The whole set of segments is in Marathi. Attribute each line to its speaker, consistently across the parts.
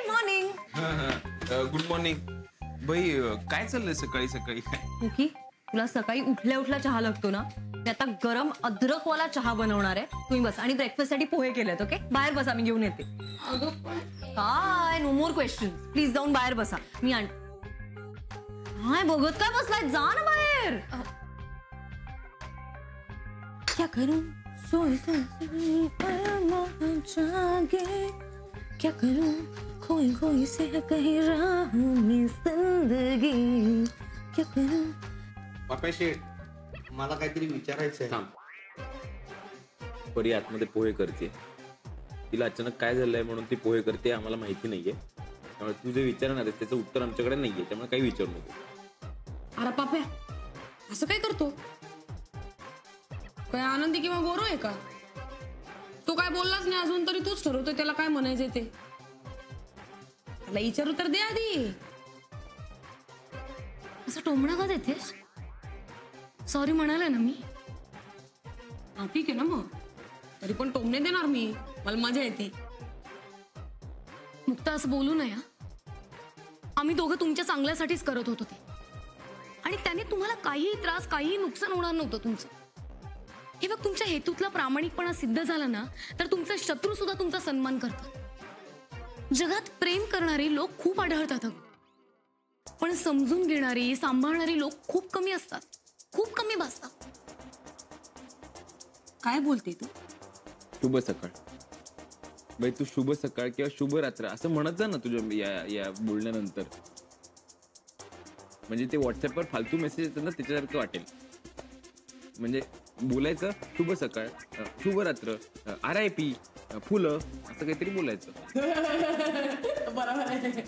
Speaker 1: मॉर्निंग.
Speaker 2: Good morning. बाई काय चाललंय सकाळी सकाळी काय?
Speaker 1: मुखी, तुला सकाळी उठल्या उठल्या चहा लागतो ना? मी आता गरम अद्रकवाला चहा बनवणार आहे. तुम्ही बस. आणि ब्रेकफास्ट साठी पोहे केलेत. ओके, बाहेर बसा, मी घेऊन येते. काय नो मोर क्वेश्चन. प्लीज जाऊन बाहेर बसा, मी आण. काय बघत काय बसलाय? जा ना बाहेर. क्या करूं सोई सोई क्या करूं खोई खोई से कहीं राहों में जिंदगी क्या करूं.
Speaker 3: पापा शेठ, मला काहीतरी विचारायचं आहे.
Speaker 2: परी आतमध्ये पोहे करते. तिला अचानक काय झालंय म्हणून ती पोहे करते आम्हाला माहिती नाहीये. त्यामुळे तू जे विचारणार आहेस त्याचं उत्तर आमच्याकडे नाहीये, त्यामुळे काही विचारू नको.
Speaker 4: अरे पाप्या, असं काय करतो? काय आनंदी किंवा गोरो आहे का? तो काय बोललाच नाही अजून तरी तूच ठरवतोय त्याला काय म्हणायचंय ते. त्याला विचारू तर दे आधी.
Speaker 5: असं टोमणा का देतेस? सॉरी म्हणाले ना मी.
Speaker 4: हा ठीक आहे ना, मग तरी पण टोमणे देणार मी. मला मजा येते.
Speaker 5: मुक्ता, असं बोलू नये. आम्ही दोघं तुमच्या चांगल्यासाठीच करत होतो ते. आणि त्याने तुम्हाला काहीही त्रास, काहीही नुकसान होणार नव्हतं तुमचं. हे बघ, तुमच्या हेतूतला प्रामाणिकपणा सिद्ध झाला ना तर तुमचा शत्रू सुद्धा तुमचा सन्मान करतात. जगात प्रेम करणारे लोक खूप आढळतात, पण समजून घेणारी, सांभाळणारी लोक खूप कमी असतात. खूप कमी भासतात.
Speaker 4: काय बोलते तू?
Speaker 2: शुभ सकाळ. बाई तू शुभ सकाळ किंवा शुभ रात्र असं म्हणत जा ना तुझ्या या बोलण्यानंतर. म्हणजे ते व्हॉट्सअपवर फालतू मेसेज येतात ना त्याच्यासारखं वाटेल. म्हणजे बोलायचं शुभ सकाळ, शुभ रात्र, RIP, फुलं, असं काहीतरी बोलायचं.
Speaker 4: बरोबर आहे.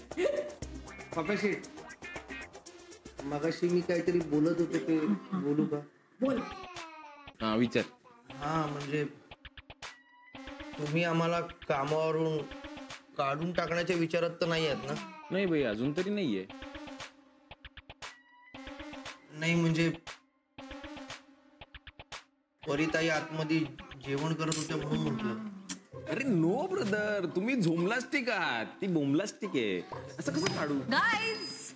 Speaker 3: पापा शेठ, मगाशी मी काहीतरी बोलत होतो ते बोलू का?
Speaker 4: बोल.
Speaker 2: हा विचार.
Speaker 3: हा म्हणजे तुम्ही आम्हाला कामावरून काढून टाकण्याच्या विचारात तर नाही आहेत ना?
Speaker 2: नाही बाई, अजून तरी नाहीये.
Speaker 3: नाही म्हणजे परिताई आतमध्ये जेवण करत होत्या म्हणून म्हटलं.
Speaker 2: अरे नो ब्रदर, तुम्ही झोमलास्टिक आहात, ती बोमलास्टिक आहे. असं कसं काढू?
Speaker 1: गाईज,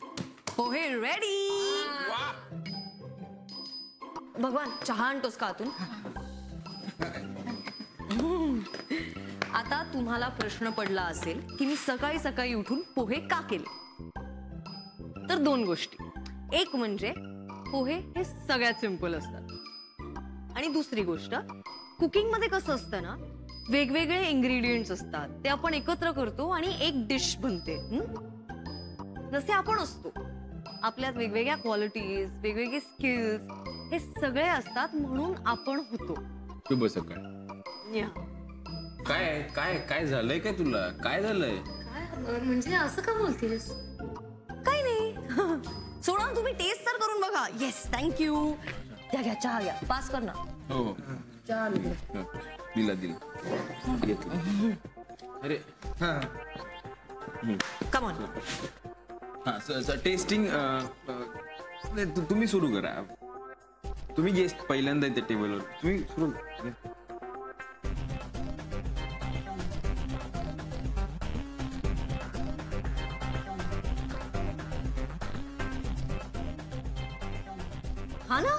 Speaker 1: पोहे रेडी. भगवान, चहा आणतोस का आतून? आता तुम्हाला प्रश्न पडला असेल की मी सकाळी सकाळी उठून पोहे का केले. तर दोन गोष्टी. एक म्हणजे पोहे हे सगळ्यात सिंपल असतात. आणि दुसरी गोष्ट, कुकिंग मध्ये कसं असतं ना, वेगवेगळे इन्ग्रेडियंट्स असतात, ते आपण एकत्र करतो आणि एक डिश बनते. जसे आपण असतो, आपल्यात वेगवेगळ्या क्वालिटीज, वेगवेगळे स्किल्स, हे सगळे असतात, म्हणून आपण होतो.
Speaker 2: शुभ सकाळ. काय काय काय झालंय? काय तुला काय झालंय?
Speaker 5: काय म्हणजे असं का बोलतेस?
Speaker 1: काही नाही. सोडा, तुम्ही टेस्ट तर करून बघा. Yes, thank you. घ्या घ्या, चहा घ्या. पास कर ना.
Speaker 2: हो
Speaker 4: चहा
Speaker 2: दिला घेतलं. अरे
Speaker 1: कम ऑन.
Speaker 2: हा टेस्टिंग. तुम्ही सुरू करा. तुम्ही गेस्ट पहिल्यांदा त्या टेबलवर. तुम्ही सुरू.
Speaker 1: हा ना.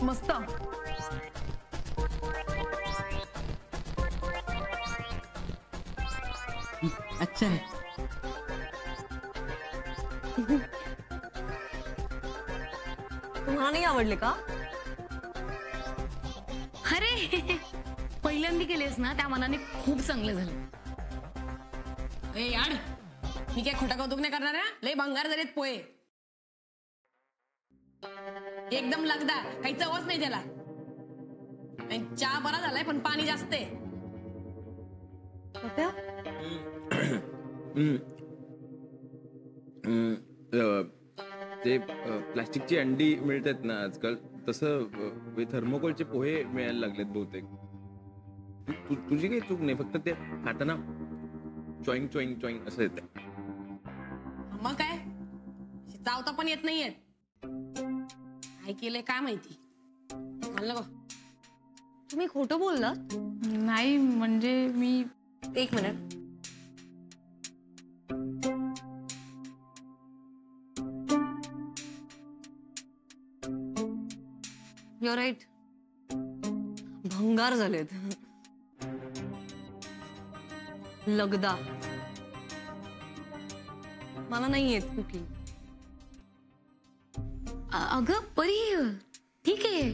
Speaker 1: मस्त.
Speaker 4: अच्छा आहे.
Speaker 1: तुम्हाला नाही आवडले का?
Speaker 5: अरे पहिल्यांदा केलेस ना, त्या मनाने खूप चांगले झाले.
Speaker 4: ए यार, मी काय खोटा कौतुक नाही करणार. लय भंगार झालेत पोहे. एकदम लगदा, काही चवच नाही त्याला. चहा बरा झालाय पण पाणी जास्त आहे.
Speaker 2: ते प्लास्टिकची अंडी मिळतात ना आजकाल, तसं थर्मोकोलचे पोहे मिळायला लागलेत बहुतेक. तुझी काही चूक नाही, फक्त ते खाताना चॉईंग चॉईंग चॉईंग असं येतं.
Speaker 4: मग काय चावता पण येत नाहीये. काय केलंय काय माहिती. म्हणलं गं.
Speaker 1: तुम्ही खोटं बोललात?
Speaker 5: नाही म्हणजे मी
Speaker 1: एक मिनिट. Your right. भंगार झालेत. लगदा. मला नाही येत कुकिंग.
Speaker 5: अगं परी ठीक आहे.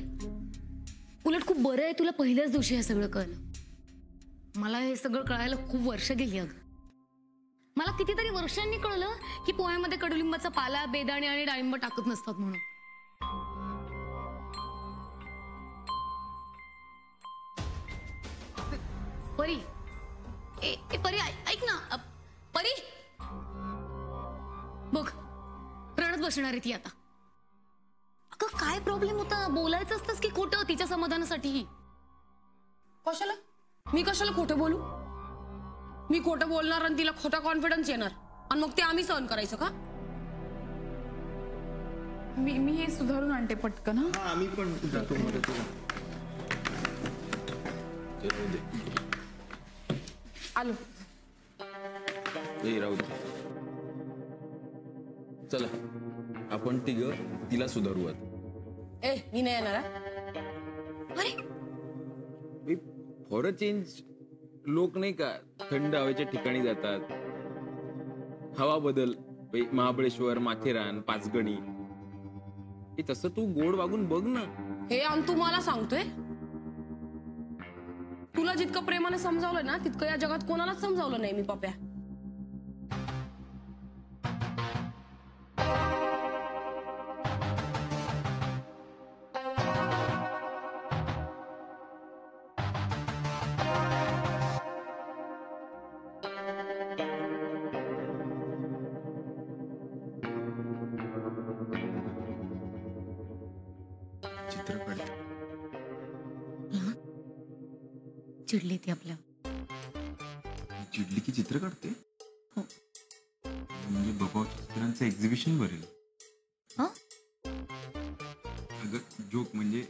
Speaker 5: उलट खूप बरं आहे तुला पहिल्याच दिवशी हे सगळं कळलं. मला हे सगळं कळायला खूप वर्ष गेली. अगं मला कितीतरी वर्षांनी कळलं की पोह्यामध्ये कडुलिंबाचा पाला, बेदाणे आणि डाळिंब टाकत नसतात म्हणून. परी ए परी ऐक ना. परी बघ रडत बसणार आहे ती आता. अगं काय प्रॉब्लेम होता. बोलायचं असतंस की खोटं तिच्या समाधानासाठी.
Speaker 4: कशाला मी कशाला खोटं बोलू. मी खोटं बोलणार आणि तिला खोटा कॉन्फिडन्स येणार आणि मग ते आम्ही सहन करायचं का.
Speaker 5: मी हे सुधारून आणते पटकन.
Speaker 3: हा आम्ही पण जातो मदतीला.
Speaker 4: आलो.
Speaker 2: राहू दे. चला आपण तिघं तिला सुधारू आता.
Speaker 4: मी नाही येणार.
Speaker 5: अरे
Speaker 2: फॉर अ चेंज लोक नाही का थंड हवेच्या ठिकाणी जातात. हवा बदल. महाबळेश्वर, माथेरान, पाचगणी. हे तसं तू गोड वागून बघ ना.
Speaker 4: हे आणि तू मला सांगतोय. तुला जितकं प्रेमाने समजावलं ना तितकं या जगात कोणालाच समजावलं नाही मी पप्या.
Speaker 2: चित्र काढ.
Speaker 5: चिडली ती आपल्या.
Speaker 2: चिडली की चित्र काढते.
Speaker 5: हो.
Speaker 2: म्हणजे बघावच्या चित्रांचं एक्झिबिशन भरेल.
Speaker 5: हं?
Speaker 2: अगं जोक म्हणजे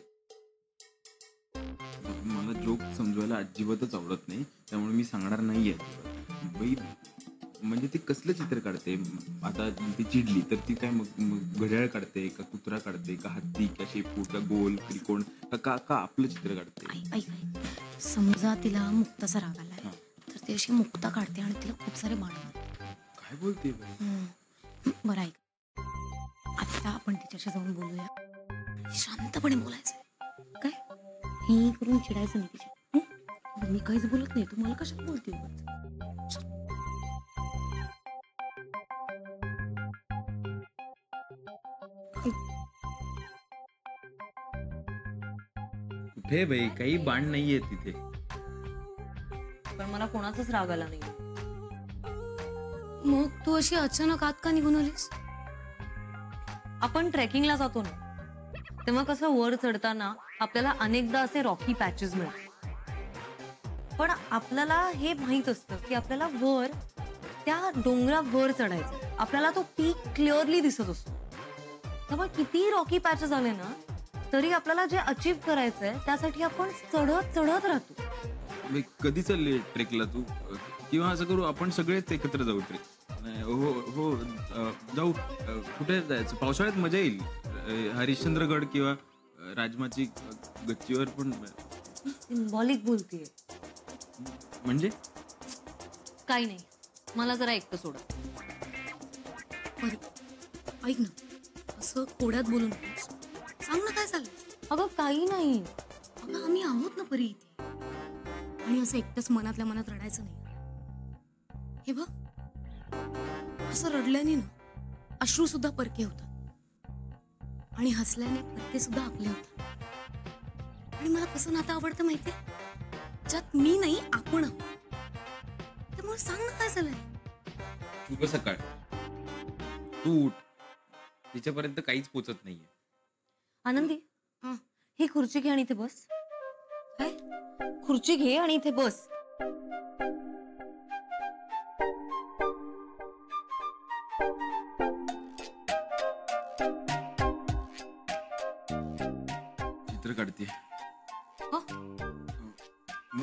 Speaker 2: मला जोक समजवायला अजिबातच आवडत नाही त्यामुळे मी सांगणार नाहीये. बाई म्हणजे ती कसलं चित्र काढते. आता ती चिडली तर ती काय मग घड्याळ काढते का कुत्रा काढते का हत्ती का शेपू का गोल त्रिकोण का का आपलं चित्र काढते.
Speaker 5: ऐक समजा तिला मुक्ताचा राग आलाय तर ती अशी मुक्ता काढते आणि तिला खूप सारे बाण मारते.
Speaker 2: काय बोलते.
Speaker 5: बरं ऐक आता आपण तिच्याशी जाऊन बोलूया. शांतपणे बोलायचं काय. ही करून चिडायचं नाही तिच्या. मी काहीच बोलत नाही. तू मला कशाला बोलते.
Speaker 2: कुठे बाई काही बाण नाहीये तिथे.
Speaker 1: पण मला कोणाचाच राग आला नाही.
Speaker 5: मग तू अशी अचानक आत का निघून आलीस.
Speaker 1: आपण ट्रेकिंगला जातो ना तेव्हा कसं वर चढताना आपल्याला अनेकदा असे रॉकी पॅचेस मिळतात. पण आपल्याला हे माहित असतं की आपल्याला वर त्या डोंगरावर चढायचं. आपल्याला तो पीक क्लिअरली दिसत असतो. त्यामुळे किती रॉकी पॅचेस आले ना तरी आपल्याला जे अचीव करायचंय त्यासाठी आपण चढत चढत राहतो.
Speaker 2: कधी चालले ट्रेकला तू. किंवा असं करू आपण सगळेच एकत्र जाऊ ट्रेक. हो हो जाऊ. कुठे जायचं. पावसाळ्यात मजा येईल. हरिश्चंद्रगड किंवा राजमाची गच्चीवर पण.
Speaker 1: सिम्बॉलिक बोलतीये
Speaker 2: म्हणजे
Speaker 1: काही नाही. मला जरा एकटं सोड.
Speaker 5: बरी ऐक ना असं कोड्यात बोलून सांग ना काय चाललंय.
Speaker 1: अगं काही नाही.
Speaker 5: अगं आम्ही आहोत ना परी इथे. आणि असं एकटंच मनातल्या मनात रडायचं नाही. हे बघ असं रडल्याने ना अश्रू सुद्धा परके होतात आणि हसल्याने परके सुद्धा आपले होतात. आणि मला कसं नातं आवडतं माहितीये ज्यात मी नाही आपण आहोत. त्यामुळे सांग ना काय झालंय.
Speaker 2: शुभ सकाळ. तू उठ. तिच्यापर्यंत काहीच पोचत नाहीये.
Speaker 1: आनंदी ही खुर्ची घे आणि इथे बस.
Speaker 5: काय
Speaker 1: खुर्ची घे आणि इथे बस.
Speaker 2: चित्र काढते
Speaker 5: हो?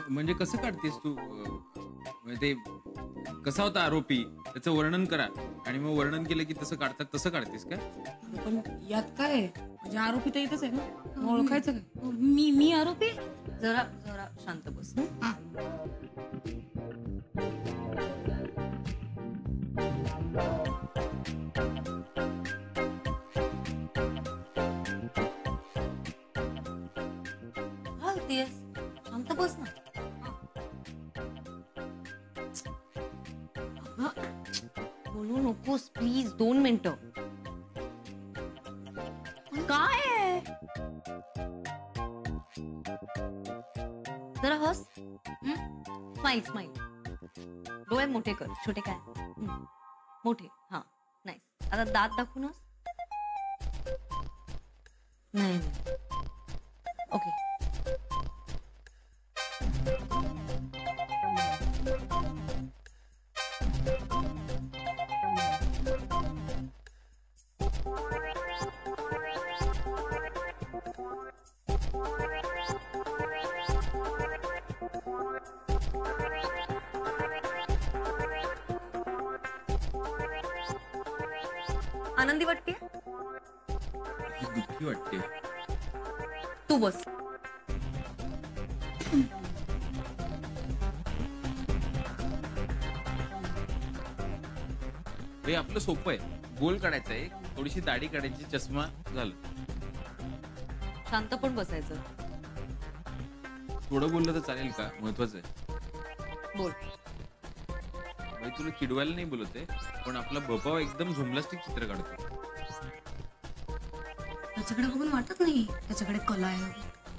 Speaker 2: म्हणजे कसं काढतेस तू म्हणजे ते कसा होता आरोपी त्याचं वर्णन करा आणि मग वर्णन केलं की तसं काढतात तसं काढतेस काय?
Speaker 4: पण यात काय आहे? म्हणजे आरोपी तर इथंच आहे ना, मग ओळखायचं काय?
Speaker 5: मी आरोपी?
Speaker 1: जरा जरा शांत बस. काय होतीयस? शांत बस ना. बोलू नकोस प्लीज. 2 मिनिटं. काय आहे? जरा हस. Smile smile. डोळे मोठे कर. छोटे काय? मोठे. हा नाईस. आता दात दाखवून हस. नाही. ओके. आनंदी वाटते?
Speaker 2: ही दुःखी वाटते.
Speaker 1: तू बस.
Speaker 2: हे आपलं सोपं आहे. गोल काढायचा आहे, थोडीशी दाढी काढायची, चष्मा झालं.
Speaker 1: शांत पण बसायचं.
Speaker 2: थोडं बोललं तर चालेल का? महत्वाचं आहे.
Speaker 1: बोल.
Speaker 2: बाई तुला चिडवायला नाही बोलत आहे, पण आपला बपाव एकदम झुमलास्टिक चित्र काढतो.
Speaker 5: त्याच्याकडे बघून वाटत नाही त्याच्याकडे कला आहे.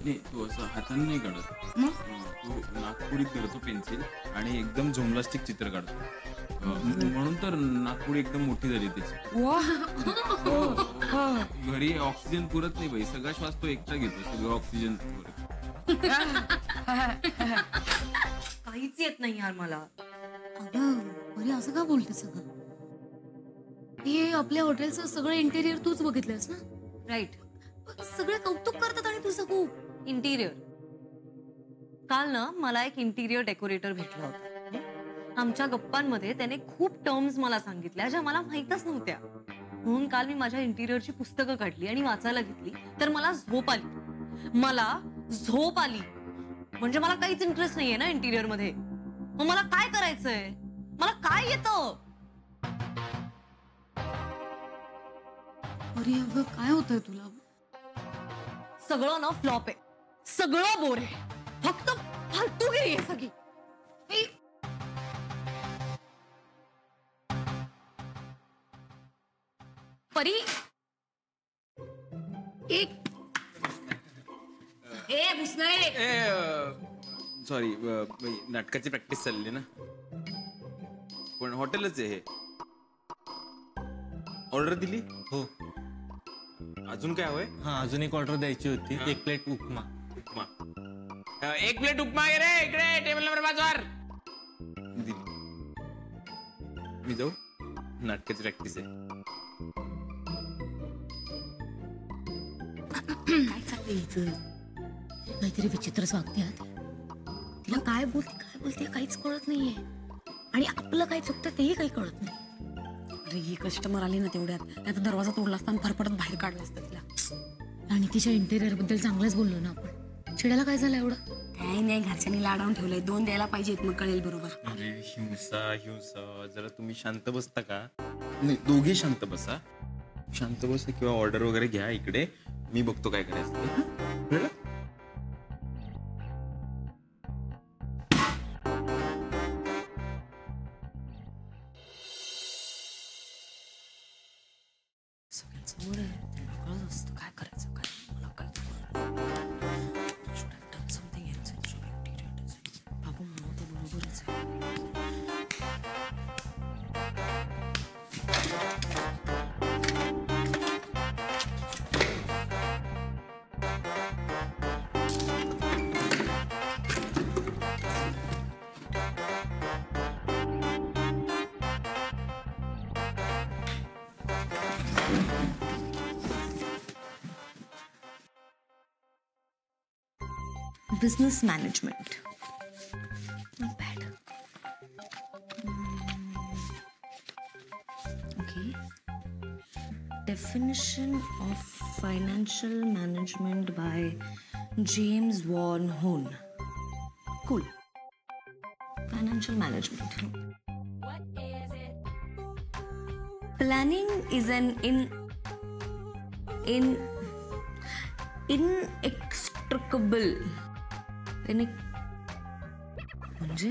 Speaker 2: नाही तू असं हाताने नाही काढत.
Speaker 5: मग?
Speaker 2: तू नागपुरीत धरतो पेन्सिल आणि एकदम झुमलास्टिक चित्र काढतो. म्हणून तर नागपुरी एकदम मोठी झाली त्याची. घरी ऑक्सिजन पुरत नाही बाई. सगळा श्वास तो एकटा घेतो. सगळं ऑक्सिजन
Speaker 1: काहीच येत नाही यार मला.
Speaker 5: अगं बरी असं का बोलते सगळं? हे आपल्या हॉटेलचं सगळं इंटेरियर तूच बघितलंस ना?
Speaker 1: राईट.
Speaker 5: सगळे कौतुक करतात आणि तुझं खूप.
Speaker 1: इंटिरियर. काल ना मला एक इंटिरियर डेकोरेटर भेटला होता. आमच्या गप्पांमध्ये त्याने खूप टर्म्स मला सांगितल्या ज्या मला माहीतच नव्हत्या. म्हणून काल मी माझ्या इंटिरियरची पुस्तकं काढली आणि वाचायला घेतली तर मला झोप आली. म्हणजे मला काहीच इंटरेस्ट नाहीये ना इंटिरियर मध्ये. मग मला काय करायचंय? मला काय येतं?
Speaker 5: अरे अगं काय होतंय तुला?
Speaker 1: सगळं ना फ्लॉप आहे. सगळं बोर आहे. फक्त फालतूगिरी आहे सगळी.
Speaker 5: परी एक
Speaker 2: सॉरी नाटकाची प्रॅक्टिस चालली ना. पण हॉटेलच आहे हे. ऑर्डर दिली?
Speaker 6: हो.
Speaker 2: अजून काय हवंय?
Speaker 6: हा अजून एक ऑर्डर द्यायची होती. 1 प्लेट उपमा.
Speaker 2: 1 प्लेट उपमा घे रे. इकडे टेबल नंबर 5 वर. मी जाऊ? नाटकाची प्रॅक्टिस आहे.
Speaker 5: काय चाललंय हिचं? काहीतरी विचित्रच वागते. तिला काय बोलते काहीच कळत नाहीये. आणि आपलं काय चुकतं तेही काही कळत नाही.
Speaker 4: अरे ही कस्टमर आली ना तेवढ्यात, नाही तर दरवाजा तोडला असता आणि फरफडत बाहेर काढला असतं तिला.
Speaker 5: आणि तिच्या इंटेरियर बद्दल चांगलंच बोललो ना आपण. चिडायला काय झालं एवढं?
Speaker 4: काही नाही, घरच्यांनी लाडावून ठेवलंय. 2 द्यायला पाहिजेत, मग कळेल बरोबर.
Speaker 2: अरे हिंसा जरा तुम्ही शांत बसता का? नाही दोघे शांत बसा. शांत बसा किंवा ऑर्डर वगैरे घ्या इकडे. मी बघतो काय करायचं ते.
Speaker 4: सगळ्यांसमोर आहे, त्यांना कळत असतं काय करायचं काय. मला काय बाबू म्हणून ते बरोबरच आहे.
Speaker 1: business management. Not bad. Okay. Definition of financial management by James Van Horn. Cool. Financial management. Planning is an inextricable म्हणजे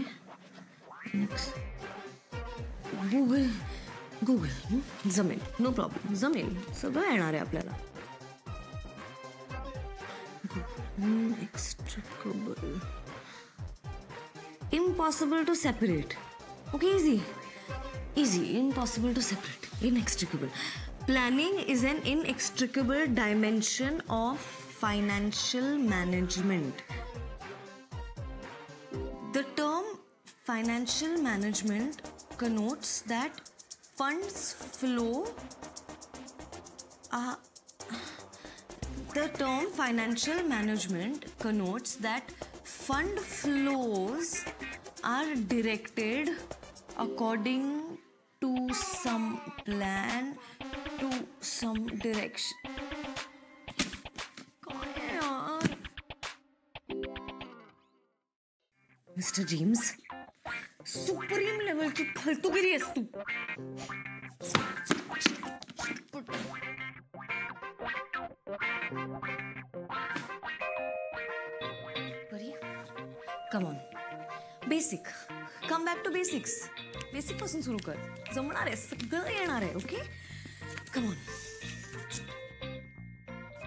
Speaker 1: गुगल जमेल, नो प्रॉब्लेम, जमेल, सगळं येणार आहे आपल्याला. Inextricable. Impossible to separate. Okay, easy, impossible to separate. Inextricable. Planning is an inextricable dimension of financial management. The term financial management connotes that funds flow. The term financial management connotes that fund flows are directed according to some plan to some direction. Mr. James, supreme लेवलची फालतूगिरी आहेस तू. Come on. Basic. Come back to basics. Basic पासून सुरू कर. जमणार आहे, सगळं येणार आहे. Okay, come on.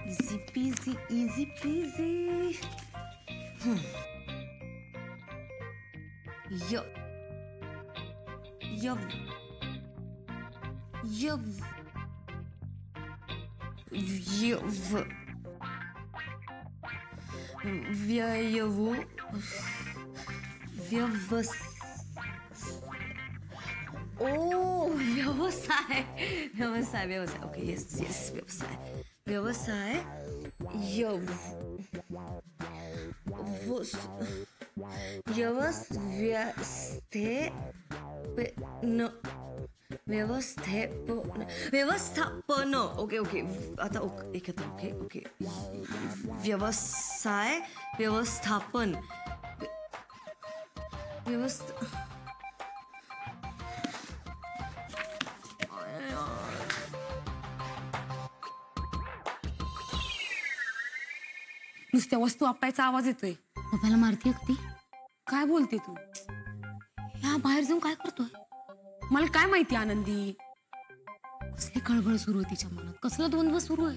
Speaker 1: Easy peasy, easy peasy. व्यवसाय. ओके, येस, व्यवसाय. व्यवस्थापन. ओके, आता ओके. व्यवसाय, व्यवस्थापन,
Speaker 4: नुसत्या वस्तू आपटायचा आवाज येतोय.
Speaker 5: पप्पाला मारतीये का ती?
Speaker 4: काय बोलते तू?
Speaker 5: ह्या बाहेर जाऊन काय करतोय?
Speaker 4: मला काय माहिती आनंदी.
Speaker 5: कसली कळबळ सुरू आहे तिच्या मनात, कसलं द्वंद्व सुरू आहे.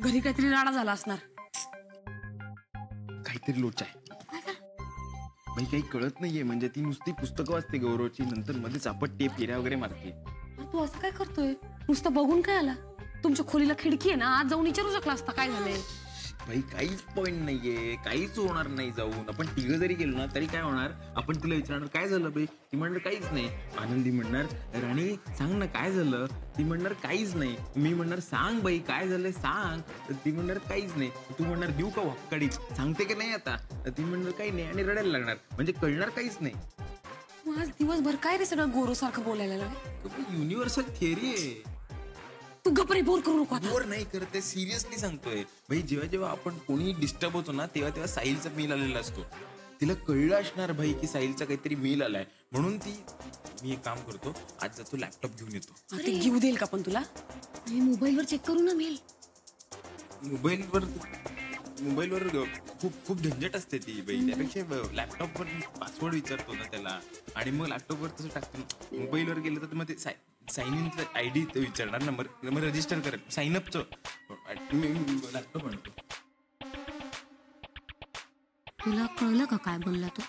Speaker 4: घरी काहीतरी राडा झाला असणार.
Speaker 2: काहीतरी लोचा आहे बाई, काही कळत नाहीये. म्हणजे ती नुसती पुस्तकं वाचते गौरवची, नंतर मध्येच आपटते, फेऱ्या वगैरे मारते.
Speaker 4: तू असं काय करतोय? नुसतं बघून काय आला? तुमच्या खोलीला खिडकी आहे ना, आज जाऊन विचारू शकला असता काय झालंय.
Speaker 2: भाई काहीच पॉइंट नाहीये, काहीच होणार नाही. जाऊन आपण तिघं जरी गेलो ना तरी काय होणार? आपण तिला विचारणार काय झालं बाई, ती म्हणणार काहीच नाही. आनंदी म्हणणार राणी सांग ना काय झालं, ती म्हणणार काहीच नाही. मी म्हणणार सांग बाई काय झालंय सांग, तर ती म्हणणार काहीच नाही. तू म्हणणार देऊ का वाक्काडी, सांगते की नाही आता, तर ती म्हणणार काही नाही आणि रडायला लागणार. म्हणजे कळणार काहीच नाही.
Speaker 4: आज दिवसभर काय रे सगळं गोरोसारखं बोलायला लागलं.
Speaker 2: युनिव्हर्सल थिअरी आहे.
Speaker 4: तू गप्परे बोर करू नको.
Speaker 2: बोर नाही करते, सिरियसली सांगतोय भाई. जेव्हा आपण कोणी डिस्टर्ब होतो ना तेव्हा साहिलचा मेल आलेला असतो. तिला कळलं असणार भाई की साहिलचा काहीतरी मेल आलाय, म्हणून मी एक काम करतो, आज जातो लॅपटॉप घेऊन येतो.
Speaker 4: ते घेऊ देईल का पण तुला?
Speaker 5: मोबाईलवर चेक करू ना मेल.
Speaker 2: मोबाईलवर खूप झंझट असते ती बाई. त्यापेक्षा लॅपटॉपवर पासवर्ड विचारतो ना त्याला, आणि मग लॅपटॉपवर तसं टाकतो. मोबाईलवर गेलं तर मग ते साइन इनचं ID विचारणार, नंबर रजिस्टर कर, साइन अपचं लॅपटॉप आणतो.
Speaker 5: तुला कळलं का काय बोलला तो?